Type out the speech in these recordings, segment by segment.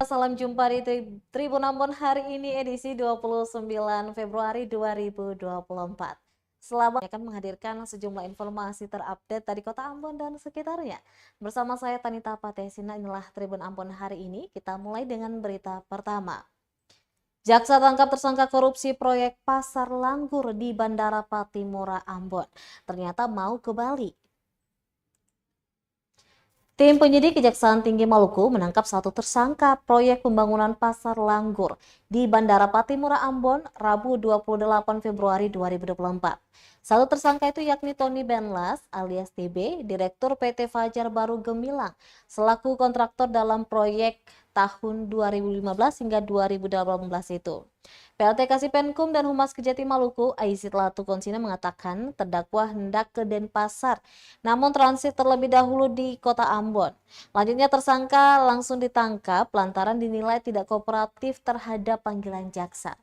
Salam jumpa di Tribun Ambon hari ini edisi 29 Februari 2024. Selamat akan menghadirkan sejumlah informasi terupdate dari Kota Ambon dan sekitarnya. Bersama saya Tanita Patesina, inilah Tribun Ambon hari ini. Kita mulai dengan berita pertama. Jaksa tangkap tersangka korupsi proyek Pasar Langgur di Bandara Patimura Ambon. Ternyata mau ke Bali. Tim penyidik Kejaksaan Tinggi Maluku menangkap satu tersangka proyek pembangunan Pasar Langgur di Bandara Patimura Ambon, Rabu 28 Februari 2024. Satu tersangka itu yakni Tony Benlas alias TB, Direktur PT Fajar Baru Gemilang, selaku kontraktor dalam proyek tahun 2015 hingga 2018 itu. PLT Kasipenkum dan Humas Kejati Maluku, Aisyit Latukonsina mengatakan terdakwa hendak ke Denpasar, namun transit terlebih dahulu di Kota Ambon. Selanjutnya tersangka langsung ditangkap lantaran dinilai tidak kooperatif terhadap panggilan jaksa.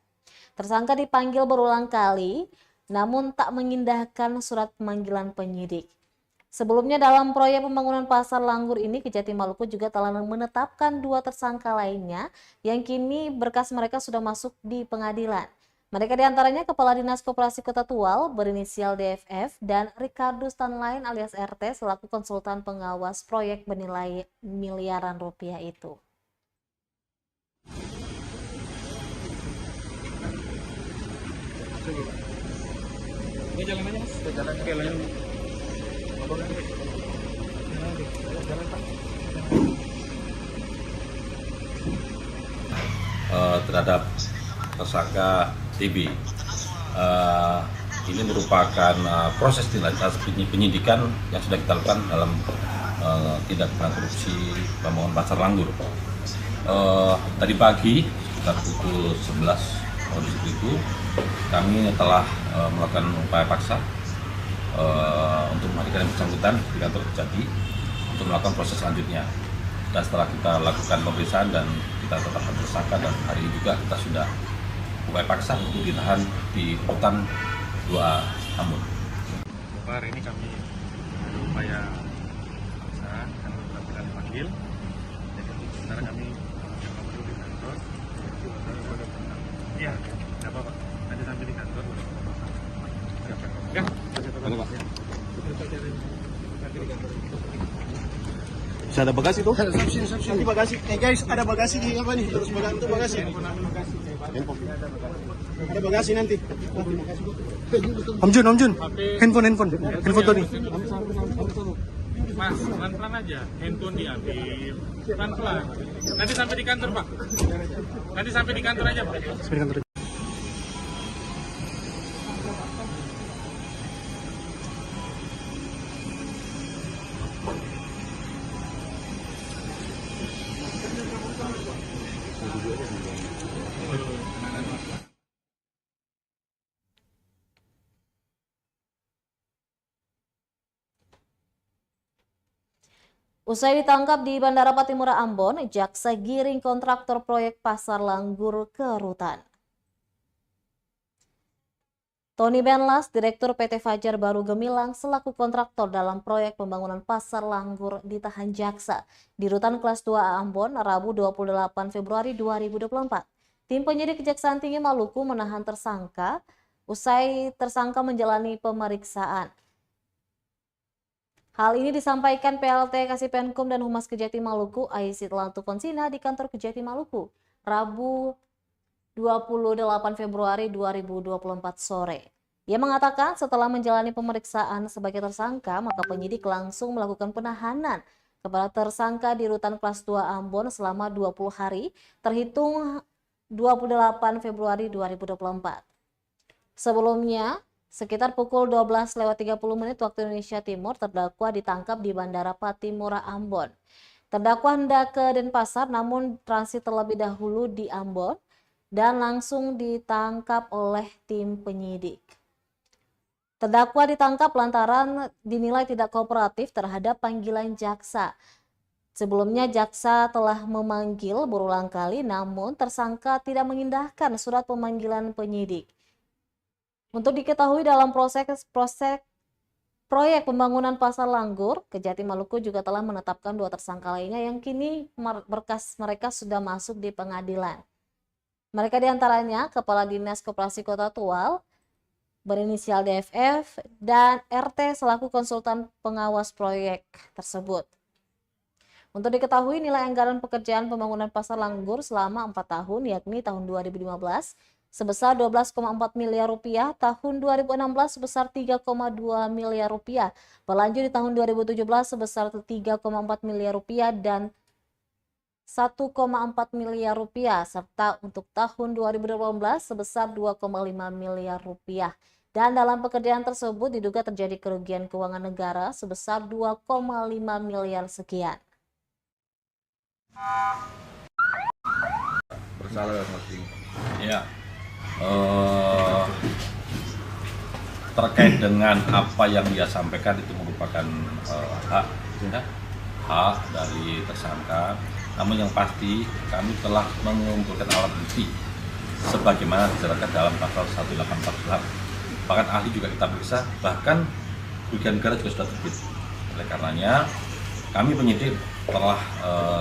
Tersangka dipanggil berulang kali, namun tak mengindahkan surat pemanggilan penyidik. Sebelumnya dalam proyek pembangunan Pasar Langgur ini, Kejati Maluku juga telah menetapkan dua tersangka lainnya yang kini berkas mereka sudah masuk di pengadilan. Mereka diantaranya Kepala Dinas Koperasi Kota Tual berinisial DFF dan Ricardo Stanlain alias RT selaku konsultan pengawas proyek bernilai miliaran rupiah itu. Ini jalan aja mas, jalan ke lain. Terhadap tersangka TB, ini merupakan proses penyidikan yang sudah kita lakukan dalam tindak pidana korupsi pembangunan Pasar Langgur. Tadi pagi sekitar pukul 11 waktu itu kami telah melakukan upaya paksa untuk menghadirkan yang bersangkutan di kantor Kejati untuk melakukan proses selanjutnya. Dan setelah kita lakukan pemeriksaan dan kita tetapkan tersangka, dan hari ini juga kita sudah upaya paksa untuk ditahan di rutan 2A Ambon. Hari ini kami upaya paksa karena beberapa kali panggil. Jadi sekarang kami dulu di kantor. Iya, tidak apa-apa. Nanti sampai di kantor. Ya, Mana Pak? Bisa ada bagasi tuh? Nanti bagasi. Guys, ada bagasi di apa nih? Terus itu bagasi. Handphone. Ada bagasi nanti. Om Jun. Handphone Tony. Mas, pelan-pelan aja. Handphone diambil. Pelan-pelan. Nanti sampai di kantor, Pak. Nanti sampai di kantor aja, Pak. Sampai di kantor. Usai ditangkap di Bandara Patimura Ambon, jaksa giring kontraktor proyek Pasar Langgur ke rutan. Tony Benlas, Direktur PT Fajar Baru Gemilang, selaku kontraktor dalam proyek pembangunan Pasar Langgur ditahan jaksa di rutan kelas 2A Ambon, Rabu 28 Februari 2024. Tim penyidik Kejaksaan Tinggi Maluku menahan tersangka usai tersangka menjalani pemeriksaan. Hal ini disampaikan PLT Kasipenkum dan Humas Kejati Maluku, Aisyit Latukonsina di kantor Kejati Maluku, Rabu 28 Februari 2024 sore. Ia mengatakan setelah menjalani pemeriksaan sebagai tersangka, maka penyidik langsung melakukan penahanan kepada tersangka di rutan kelas 2 Ambon selama 20 hari, terhitung 28 Februari 2024. Sebelumnya, sekitar pukul 12:30 waktu Indonesia Timur, terdakwa ditangkap di Bandara Patimura Ambon. Terdakwa hendak ke Denpasar namun transit terlebih dahulu di Ambon dan langsung ditangkap oleh tim penyidik. Terdakwa ditangkap lantaran dinilai tidak kooperatif terhadap panggilan jaksa. Sebelumnya jaksa telah memanggil berulang kali namun tersangka tidak mengindahkan surat pemanggilan penyidik. Untuk diketahui dalam proses proyek pembangunan Pasar Langgur, Kejati Maluku juga telah menetapkan 2 tersangka lainnya yang kini berkas mereka sudah masuk di pengadilan. Mereka diantaranya Kepala Dinas Koperasi Kota Tual, berinisial DFF, dan RT selaku konsultan pengawas proyek tersebut. Untuk diketahui, nilai anggaran pekerjaan pembangunan Pasar Langgur selama 4 tahun, yakni tahun 2015 sebesar 12,4 miliar rupiah, tahun 2016 sebesar 3,2 miliar rupiah, berlanjut di tahun 2017 sebesar 3,4 miliar rupiah dan 1,4 miliar rupiah, serta untuk tahun 2018 sebesar 2,5 miliar rupiah. Dan dalam pekerjaan tersebut diduga terjadi kerugian keuangan negara sebesar 2,5 miliar sekian. Bersalah ya. Terkait dengan apa yang dia sampaikan itu merupakan hak dari tersangka. Namun yang pasti kami telah mengumpulkan alat bukti sebagaimana dijelaskan dalam pasal 184. Bahkan ahli juga kita periksa, bahkan kerugian negara juga sudah terbit. Oleh karenanya kami penyidik telah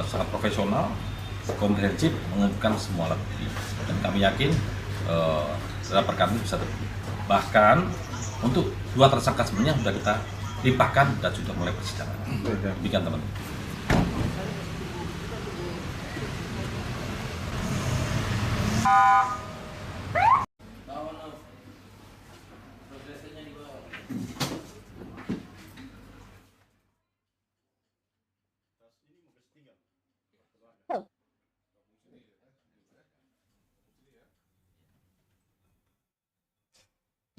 sangat profesional, komprehensif mengumpulkan semua alat bukti, dan kami yakin dalam perkara ini bisa terbukti. Bahkan untuk 2 tersangka sebelumnya sudah kita limpahkan dan sudah mulai persidangan. Demikian teman-teman.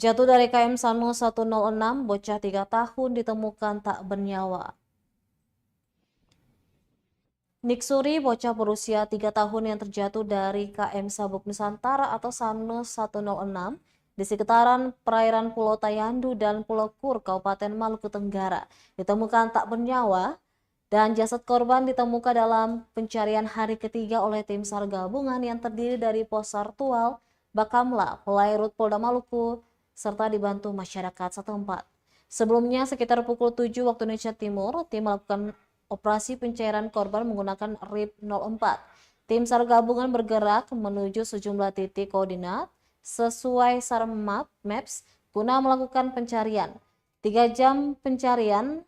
Jatuh dari KM Sanu 106, bocah 3 tahun ditemukan tak bernyawa. Niksuri, bocah berusia 3 tahun yang terjatuh dari KM Sabuk Nusantara atau Sanu 106 di sekitaran perairan Pulau Tayandu dan Pulau Kur, Kabupaten Maluku Tenggara, ditemukan tak bernyawa dan jasad korban ditemukan dalam pencarian hari ketiga oleh tim SAR gabungan yang terdiri dari Posar Tual, Bakamla, Pelairut Polda Maluku, serta dibantu masyarakat setempat. Sebelumnya sekitar pukul 7 waktu Indonesia Timur, tim melakukan operasi pencairan korban menggunakan RIP 04. Tim SAR gabungan bergerak menuju sejumlah titik koordinat sesuai SAR Maps guna melakukan pencarian. 3 jam pencarian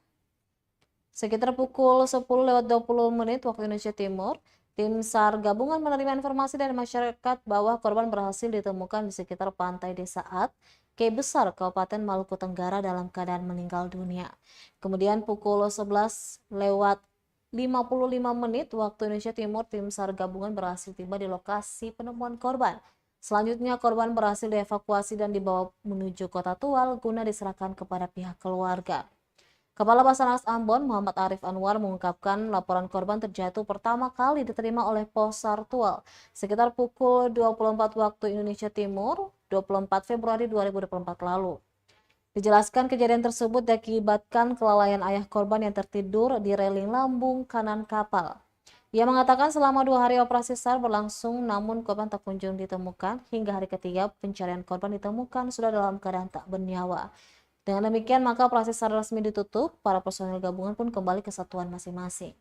sekitar pukul 10:20 waktu Indonesia Timur, tim SAR gabungan menerima informasi dari masyarakat bahwa korban berhasil ditemukan di sekitar pantai Desa At, Kei Besar, Kabupaten Maluku Tenggara dalam keadaan meninggal dunia. Kemudian pukul 11:55 waktu Indonesia Timur, tim SAR gabungan berhasil tiba di lokasi penemuan korban. Selanjutnya korban berhasil dievakuasi dan dibawa menuju Kota Tual guna diserahkan kepada pihak keluarga. Kepala Basarnas Ambon Muhammad Arif Anwar mengungkapkan laporan korban terjatuh pertama kali diterima oleh Posar Tual sekitar pukul 24 waktu Indonesia Timur 24 Februari 2024 lalu. Dijelaskan kejadian tersebut diakibatkan kelalaian ayah korban yang tertidur di reling lambung kanan kapal. Ia mengatakan selama 2 hari operasi SAR berlangsung namun korban tak kunjung ditemukan. Hingga hari ketiga pencarian korban ditemukan sudah dalam keadaan tak bernyawa. Dengan demikian maka operasi SAR resmi ditutup, para personel gabungan pun kembali ke satuan masing-masing.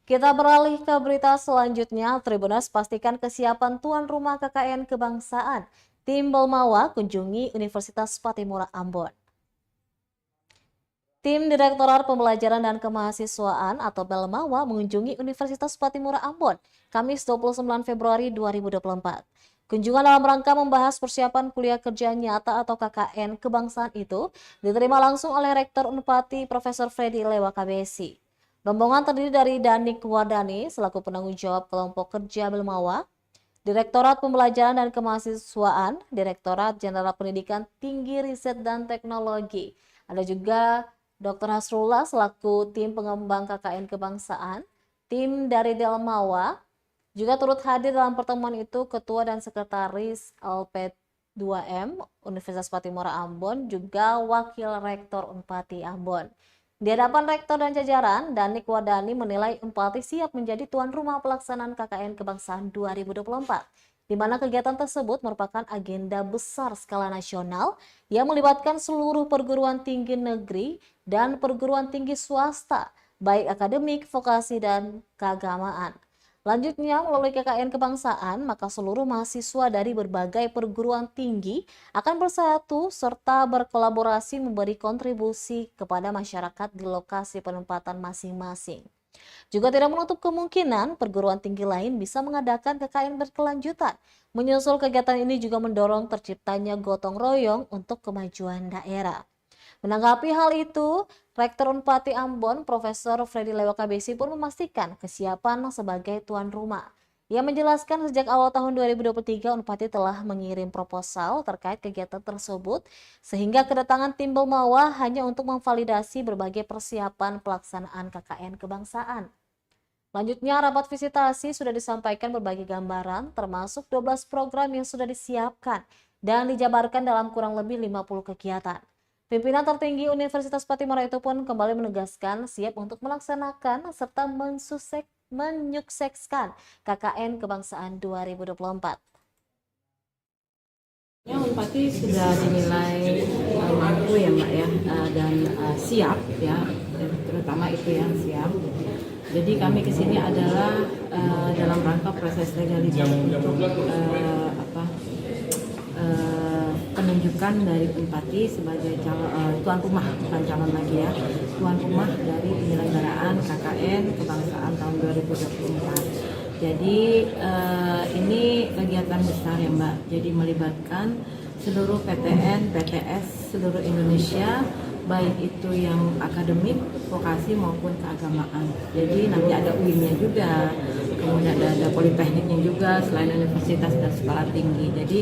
Kita beralih ke berita selanjutnya. Tribuners pastikan kesiapan tuan rumah KKN kebangsaan. Tim Belmawa kunjungi Universitas Patimura Ambon. Tim Direktorat Pembelajaran dan Kemahasiswaan atau Belmawa mengunjungi Universitas Patimura Ambon, Kamis 29 Februari 2024. Kunjungan dalam rangka membahas persiapan kuliah kerja nyata atau KKN kebangsaan itu diterima langsung oleh Rektor Unpati Profesor Freddy Lewa KBSI. Rombongan terdiri dari Danik Wardani selaku penanggung jawab kelompok kerja Belmawa, Direktorat Pembelajaran dan Kemahasiswaan, Direktorat Jenderal Pendidikan Tinggi Riset dan Teknologi. Ada juga Dr. Hasrullah selaku tim pengembang KKN kebangsaan, tim dari Delmawa. Juga turut hadir dalam pertemuan itu Ketua dan Sekretaris LP2M Universitas Patimura Ambon, juga Wakil Rektor Unpati Ambon. Di hadapan Rektor dan jajaran, Danik Wadani menilai Unpati siap menjadi tuan rumah pelaksanaan KKN Kebangsaan 2024, di mana kegiatan tersebut merupakan agenda besar skala nasional yang melibatkan seluruh perguruan tinggi negeri dan perguruan tinggi swasta, baik akademik, vokasi, dan keagamaan. Lanjutnya, melalui KKN kebangsaan, maka seluruh mahasiswa dari berbagai perguruan tinggi akan bersatu serta berkolaborasi memberi kontribusi kepada masyarakat di lokasi penempatan masing-masing. Juga tidak menutup kemungkinan perguruan tinggi lain bisa mengadakan KKN berkelanjutan. Menyusul kegiatan ini juga mendorong terciptanya gotong royong untuk kemajuan daerah. Menanggapi hal itu, Rektor Unpati Ambon, Profesor Freddy Lewa KBSI pun memastikan kesiapan sebagai tuan rumah. Ia menjelaskan sejak awal tahun 2023 Unpati telah mengirim proposal terkait kegiatan tersebut, sehingga kedatangan tim Belmawa hanya untuk memvalidasi berbagai persiapan pelaksanaan KKN kebangsaan. Lanjutnya, rapat visitasi sudah disampaikan berbagai gambaran, termasuk 12 program yang sudah disiapkan dan dijabarkan dalam kurang lebih 50 kegiatan. Pimpinan tertinggi Universitas Patimura itu pun kembali menegaskan siap untuk melaksanakan serta menyukseskan KKN Kebangsaan 2024. Unpati sudah dinilai mampu ya Mbak ya, dan siap ya, terutama itu yang siap. Jadi kami kesini adalah dalam rangka proses legalitas untuk penunjukan dari Unpati sebagai tuan rumah, bukan calon lagi ya, tuan rumah dari penyelenggaraan KKN Kebangsaan tahun 2024. Jadi ini kegiatan besar ya Mbak, jadi melibatkan seluruh PTN, PTS seluruh Indonesia, baik itu yang akademik, vokasi maupun keagamaan. Jadi nanti ada UIN-nya juga, kemudian ada politekniknya juga selain universitas dan sekolah tinggi. Jadi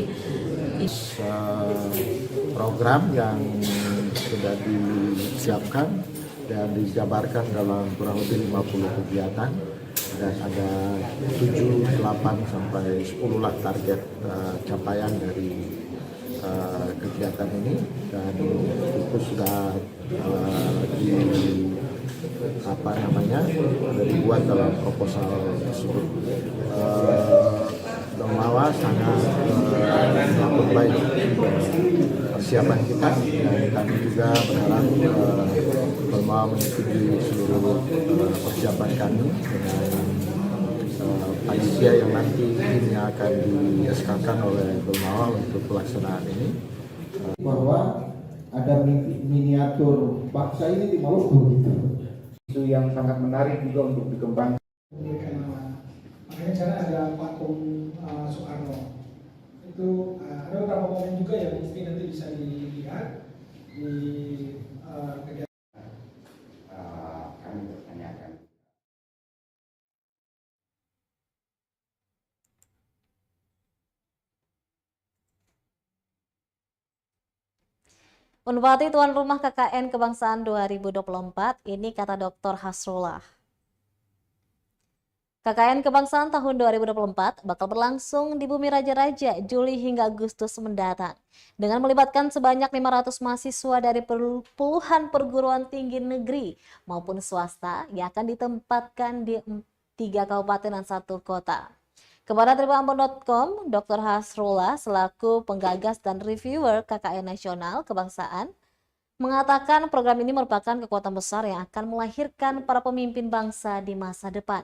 program yang sudah disiapkan dan dijabarkan dalam kurang lebih 50 kegiatan, dan ada 7, 8 sampai 10 lah target capaian dari kegiatan ini, dan itu sudah dibuat dalam proposal tersebut. Belmawa sangat menyambut baik persiapan kita, dan kami juga berharap Belmawa menyetujui seluruh persiapan kami dengan panitia yang nanti ini akan di-SK-kan oleh Belmawa untuk pelaksanaan ini. Bahwa ada miniatur bangsa ini di Maluku gitu. Itu yang sangat menarik juga untuk dikembangkan. Makanya cara ada patung Soekarno itu ada beberapa momen juga yang mungkin nanti bisa dilihat di kegiatan. Kami bertanyakan. Unpati tuan rumah KKN Kebangsaan 2024, ini kata Dr. Hasrullah. KKN Kebangsaan tahun 2024 bakal berlangsung di Bumi Raja-Raja Juli hingga Agustus mendatang, dengan melibatkan sebanyak 500 mahasiswa dari puluhan perguruan tinggi negeri maupun swasta yang akan ditempatkan di 3 kabupaten dan 1 kota. Kepada tribunambon.com, Dr. Hasrullah selaku penggagas dan reviewer KKN Nasional Kebangsaan mengatakan program ini merupakan kekuatan besar yang akan melahirkan para pemimpin bangsa di masa depan.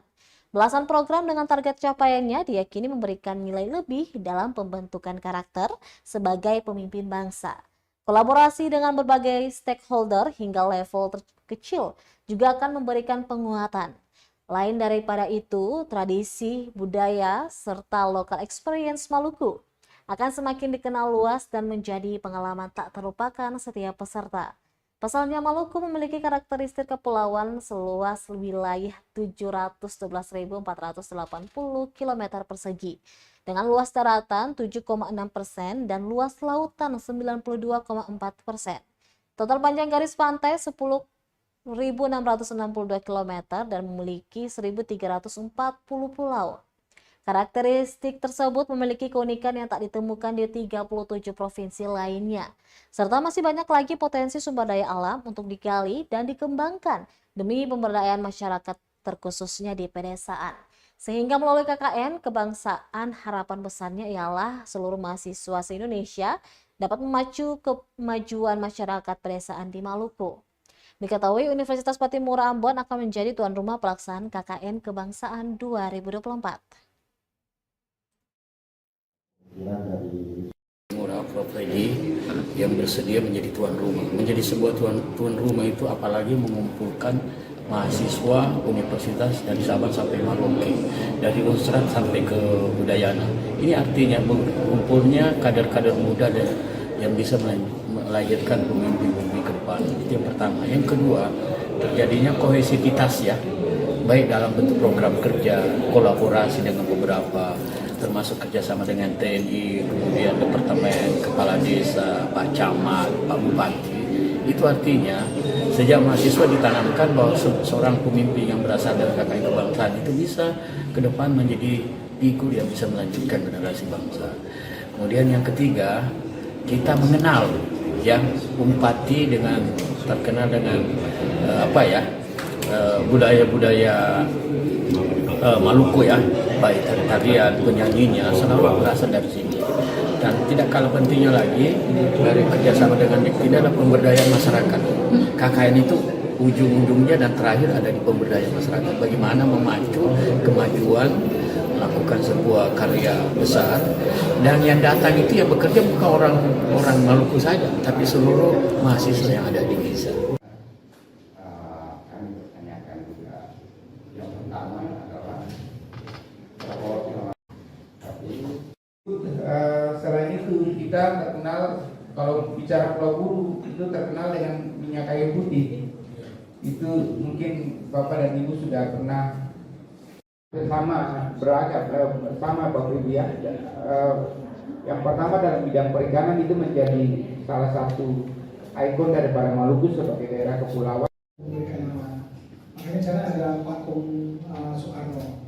Belasan program dengan target capaiannya diyakini memberikan nilai lebih dalam pembentukan karakter sebagai pemimpin bangsa. Kolaborasi dengan berbagai stakeholder hingga level terkecil juga akan memberikan penguatan. Lain daripada itu, tradisi, budaya, serta local experience Maluku akan semakin dikenal luas dan menjadi pengalaman tak terlupakan setiap peserta. Pasalnya Maluku memiliki karakteristik kepulauan seluas wilayah 711.480 km persegi dengan luas daratan 7,6% dan luas lautan 92,4%. Total panjang garis pantai 10.662 km dan memiliki 1.340 pulau. Karakteristik tersebut memiliki keunikan yang tak ditemukan di 37 provinsi lainnya, serta masih banyak lagi potensi sumber daya alam untuk digali dan dikembangkan demi pemberdayaan masyarakat terkhususnya di pedesaan. Sehingga melalui KKN kebangsaan harapan besarnya ialah seluruh mahasiswa se-Indonesia dapat memacu kemajuan masyarakat pedesaan di Maluku. Diketahui Universitas Patimura Ambon akan menjadi tuan rumah pelaksanaan KKN kebangsaan 2024. Murah Prof. Freddy yang bersedia menjadi tuan rumah. Menjadi sebuah tuan rumah itu apalagi mengumpulkan mahasiswa universitas dari Sabang sampai Merauke, dari Unsrat sampai ke Udayana. Ini artinya mengumpulnya kader-kader muda dan yang bisa melahirkan pemimpin-pemimpin ke depan. Itu yang pertama. Yang kedua, terjadinya kohesivitas ya, baik dalam bentuk program kerja, kolaborasi dengan beberapa, termasuk kerjasama dengan TNI, kemudian Departemen, Kepala Desa, Pak Camat, Pak Bupati. Itu artinya sejak mahasiswa ditanamkan bahwa seorang pemimpin yang berasal dari KKN kebangsaan itu bisa ke depan menjadi figur yang bisa melanjutkan generasi bangsa. Kemudian yang ketiga, kita mengenal yang Bupati dengan terkenal dengan budaya-budaya Maluku ya, baik tarian, penyanyinya selalu berasal dari sini. Dan tidak kalah pentingnya lagi dari kerjasama dengan Dikti adalah pemberdayaan masyarakat. KKN itu ujung-ujungnya dan terakhir ada di pemberdayaan masyarakat. Bagaimana memacu kemajuan, melakukan sebuah karya besar, dan yang datang itu yang bekerja bukan orang Maluku saja, tapi seluruh mahasiswa yang ada di Indonesia. Selain itu kita terkenal, kalau bicara Pulau Buru itu terkenal dengan minyak kayu putih. Itu mungkin Bapak dan Ibu sudah pernah bersama bersama Bapak Ibu ya. Yang pertama dalam bidang perikanan itu menjadi salah satu ikon daripada Maluku sebagai daerah kepulauan. Memberikan nama. Makanya di sana ada patung Soekarno.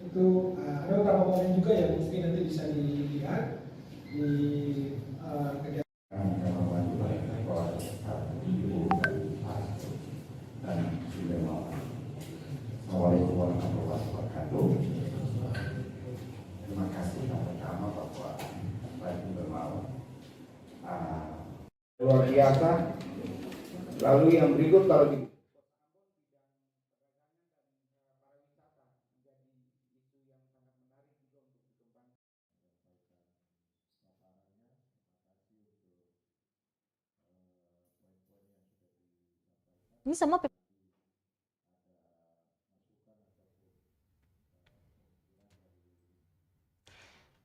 Itu ada beberapa momen juga yang mungkin nanti bisa dilihat di kegiatan. Assalamualaikum warahmatullahi wabarakatuh. Terima kasih yang pertama bahwa lagi bermalam luar biasa. Lalu yang berikut kalau di Ini sama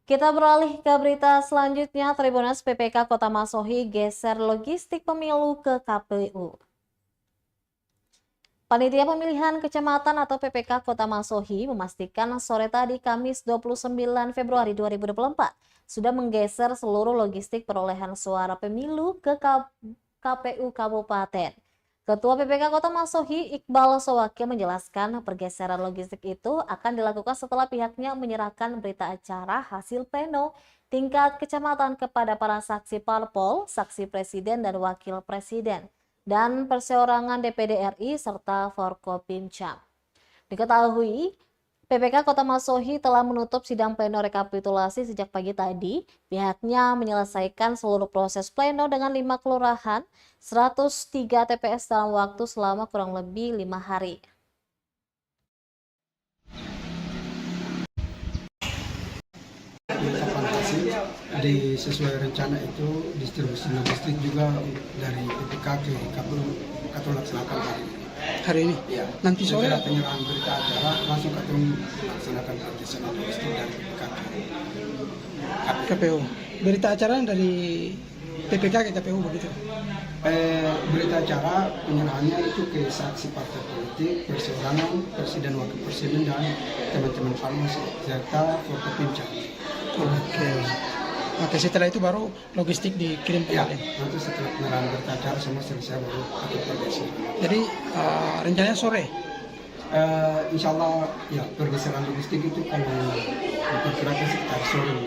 Kita beralih ke berita selanjutnya. Tribunas PPK Kota Masohi geser logistik pemilu ke KPU. Panitia Pemilihan Kecamatan atau PPK Kota Masohi memastikan sore tadi Kamis 29 Februari 2024 sudah menggeser seluruh logistik perolehan suara pemilu ke KPU Kabupaten. Ketua PPK Kota Masohi Iqbal Sowakil menjelaskan pergeseran logistik itu akan dilakukan setelah pihaknya menyerahkan berita acara hasil pleno tingkat kecamatan kepada para saksi parpol, saksi presiden dan wakil presiden, dan perseorangan DPD RI serta Forkopimcam. Diketahui, PPK Kota Masohi telah menutup sidang pleno rekapitulasi sejak pagi tadi. Pihaknya menyelesaikan seluruh proses pleno dengan 5 kelurahan, 103 TPS dalam waktu selama kurang lebih 5 hari. sesuai rencana itu distribusi logistik juga dari PPK ke KPU laksanakan hari ini. Ya. Nanti sore penyerahan berita acara langsung KPU laksanakan pergeseran logistik dari PPK ke KPU. Berita acara dari PPK ke KPU begitu. Berita acara penyerahannya itu ke saksi partai politik, perseorangan, presiden, wakil presiden, dan teman-teman Palmas serta Forkopimda. Oke, setelah itu baru logistik dikirim ke nanti setelah penyerahan berita acara sama selesai baru akan pergeseran. Jadi rencananya sore? Insya Allah ya, pergeseran logistik itu kalau diperkirakan sekitar sore.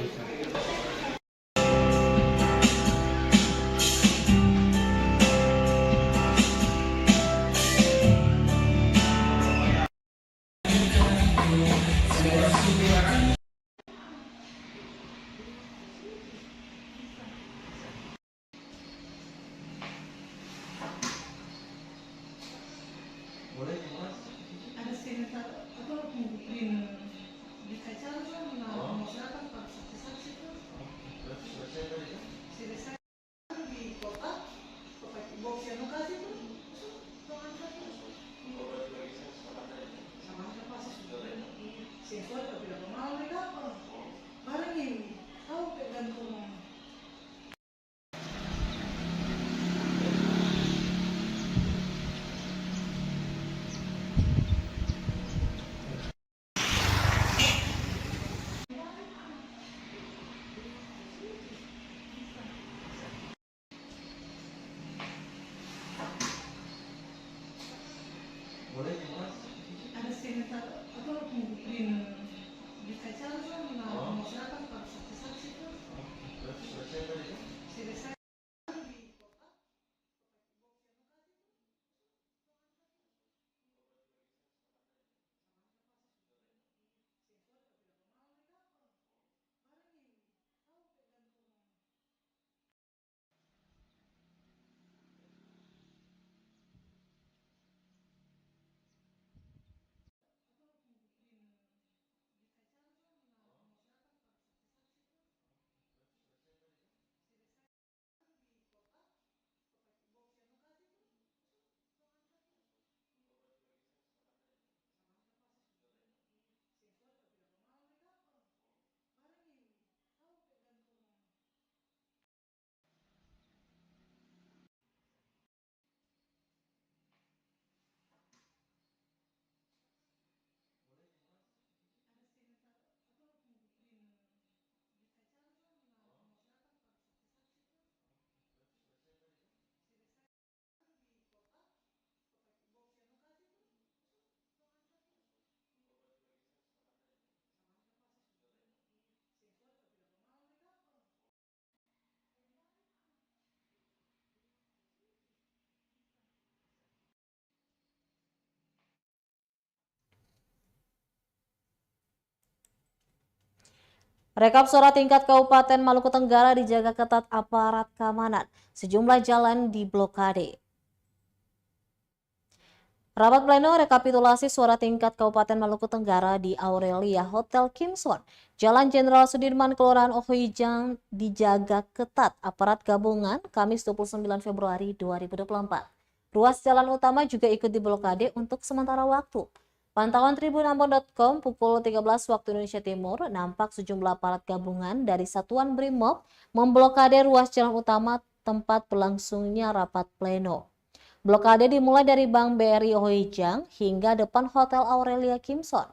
Rekap suara tingkat Kabupaten Maluku Tenggara dijaga ketat aparat keamanan. Sejumlah jalan diblokade. Rapat pleno rekapitulasi suara tingkat Kabupaten Maluku Tenggara di Aurelia Hotel Kimson, Jalan Jenderal Sudirman, Kelurahan Ohoijang dijaga ketat aparat gabungan Kamis 29 Februari 2024. Ruas jalan utama juga ikut diblokade untuk sementara waktu. Pantauan tribunambon.com pukul 13 waktu Indonesia Timur nampak sejumlah aparat gabungan dari Satuan Brimob memblokade ruas jalan utama tempat berlangsungnya rapat pleno. Blokade dimulai dari Bank BRI Ohoijang hingga depan Hotel Aurelia Kimson.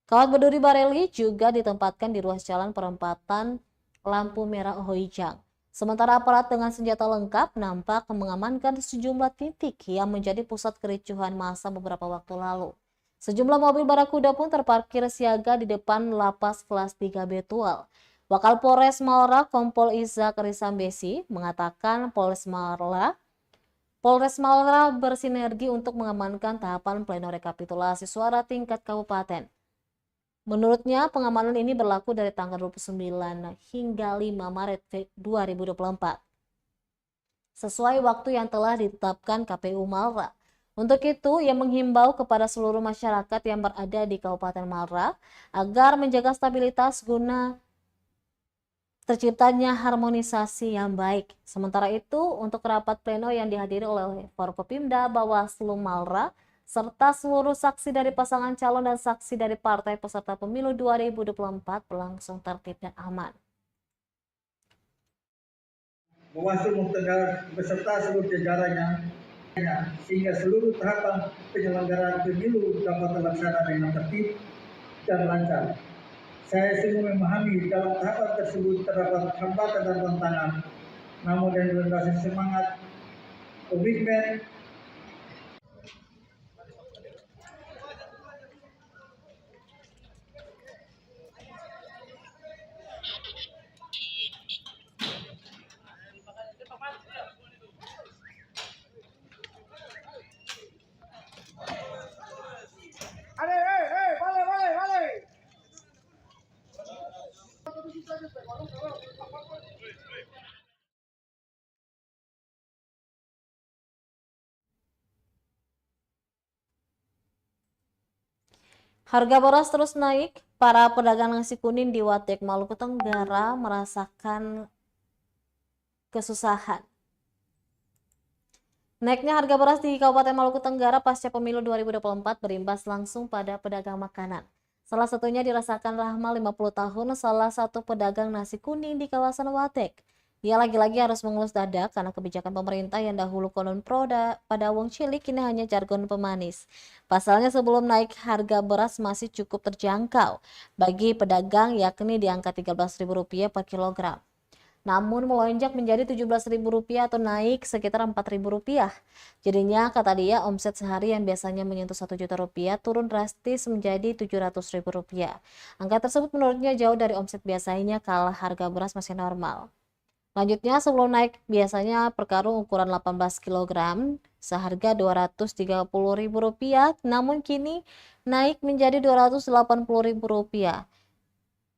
Kawat berduri bareli juga ditempatkan di ruas jalan perempatan lampu merah Ohoijang. Sementara aparat dengan senjata lengkap nampak mengamankan sejumlah titik yang menjadi pusat kericuhan massa beberapa waktu lalu. Sejumlah mobil barakuda pun terparkir siaga di depan lapas kelas 3 Betual. Wakal Polres Maura Kompol Izak Risambesi mengatakan Polres Maura bersinergi untuk mengamankan tahapan pleno rekapitulasi suara tingkat kabupaten. Menurutnya, pengamanan ini berlaku dari tanggal 29 hingga 5 Maret 2024. Sesuai waktu yang telah ditetapkan KPU Maura. Untuk itu, ia menghimbau kepada seluruh masyarakat yang berada di Kabupaten Maura agar menjaga stabilitas guna terciptanya harmonisasi yang baik. Sementara itu, untuk rapat pleno yang dihadiri oleh Forkopimda, Bawaslu Malra, serta seluruh saksi dari pasangan calon dan saksi dari partai peserta pemilu 2024 berlangsung tertib dan aman. Bawaslu Tegal beserta seluruh jajarannya sehingga seluruh tahapan penyelenggaraan pemilu dapat terlaksana dengan tertib dan lancar. Saya sungguh memahami dalam tahapan tersebut terdapat hambatan dan tantangan, namun dengan dasar semangat, komitmen, Harga beras terus naik. Para pedagang nasi kuning di Watek, Maluku Tenggara merasakan kesusahan. Naiknya harga beras di Kabupaten Maluku Tenggara pasca pemilu 2024 berimbas langsung pada pedagang makanan. Salah satunya dirasakan Rahma 50 tahun, salah satu pedagang nasi kuning di kawasan Watek. Ia lagi-lagi harus mengelus dada karena kebijakan pemerintah yang dahulu konon pro pada wong cilik kini hanya jargon pemanis. Pasalnya sebelum naik harga beras masih cukup terjangkau bagi pedagang yakni di angka Rp13.000 per kilogram. Namun melonjak menjadi Rp17.000 atau naik sekitar Rp4.000. Jadinya kata dia omset sehari yang biasanya menyentuh Rp1 juta turun drastis menjadi Rp700.000. Angka tersebut menurutnya jauh dari omset biasanya kala harga beras masih normal. Lanjutnya, sebelum naik biasanya per karung ukuran 18 kg seharga Rp230.000, namun kini naik menjadi Rp280.000.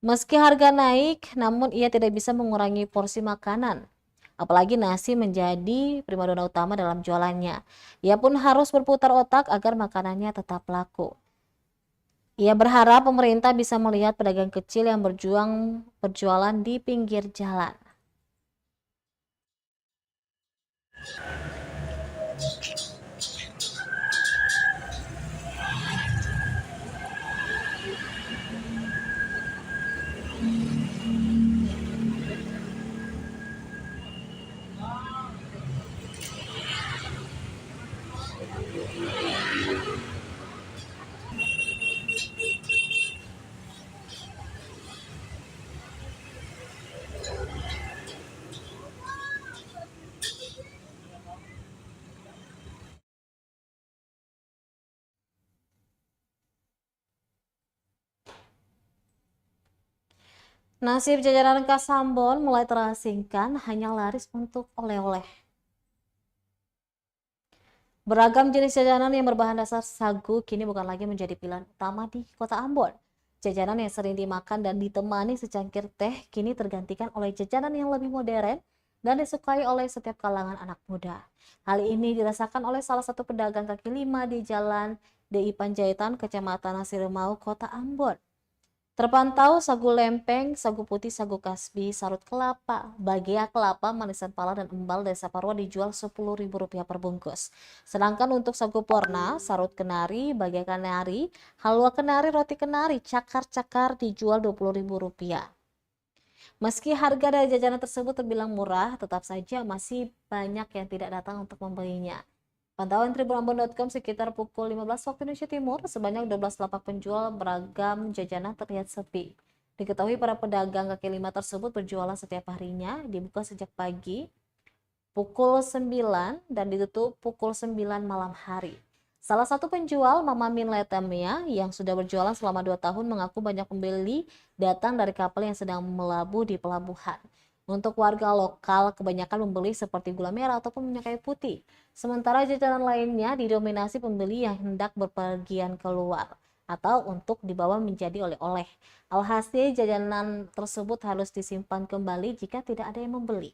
Meski harga naik, namun ia tidak bisa mengurangi porsi makanan. Apalagi nasi menjadi primadona utama dalam jualannya. Ia pun harus berputar otak agar makanannya tetap laku. Ia berharap pemerintah bisa melihat pedagang kecil yang berjualan di pinggir jalan. Nasib jajanan khas Ambon mulai terasingkan, hanya laris untuk oleh-oleh. Beragam jenis jajanan yang berbahan dasar sagu kini bukan lagi menjadi pilihan utama di kota Ambon. Jajanan yang sering dimakan dan ditemani secangkir teh kini tergantikan oleh jajanan yang lebih modern dan disukai oleh setiap kalangan anak muda. Hal ini dirasakan oleh salah satu pedagang kaki lima di Jalan DI Panjaitan, Kecamatan Nasiremau, Kota Ambon. Terpantau sagu lempeng, sagu putih, sagu kasbi, sarut kelapa, bagia kelapa, manisan pala, dan embal desa Parwa dijual Rp10.000 per bungkus. Sedangkan untuk sagu porna, sarut kenari, bagia kenari, halwa kenari, roti kenari, cakar-cakar dijual Rp20.000. Meski harga dari jajanan tersebut terbilang murah, tetap saja masih banyak yang tidak datang untuk membelinya. Pantauan tribunambon.com sekitar pukul 15 waktu Indonesia Timur, sebanyak 12 lapak penjual beragam jajanan terlihat sepi. Diketahui para pedagang kaki lima tersebut berjualan setiap harinya, dibuka sejak pagi pukul 9 dan ditutup pukul 9 malam hari. Salah satu penjual, Mama Min Letemia, yang sudah berjualan selama 2 tahun mengaku banyak pembeli datang dari kapal yang sedang melabuh di pelabuhan. Untuk warga lokal, kebanyakan membeli seperti gula merah ataupun minyak kayu putih. Sementara jajanan lainnya didominasi pembeli yang hendak berpergian keluar atau untuk dibawa menjadi oleh-oleh. Alhasil jajanan tersebut harus disimpan kembali jika tidak ada yang membeli.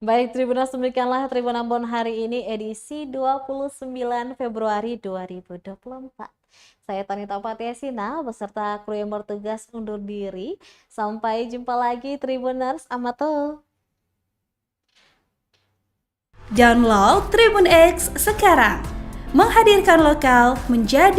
Baik, Tribuners, demikianlah Tribun Ambon hari ini edisi 29 Februari 2024. Saya Tanita Patiasina beserta kru yang bertugas undur diri. Sampai jumpa lagi Tribuners, amato. Download Tribun X sekarang. Menghadirkan lokal menjadi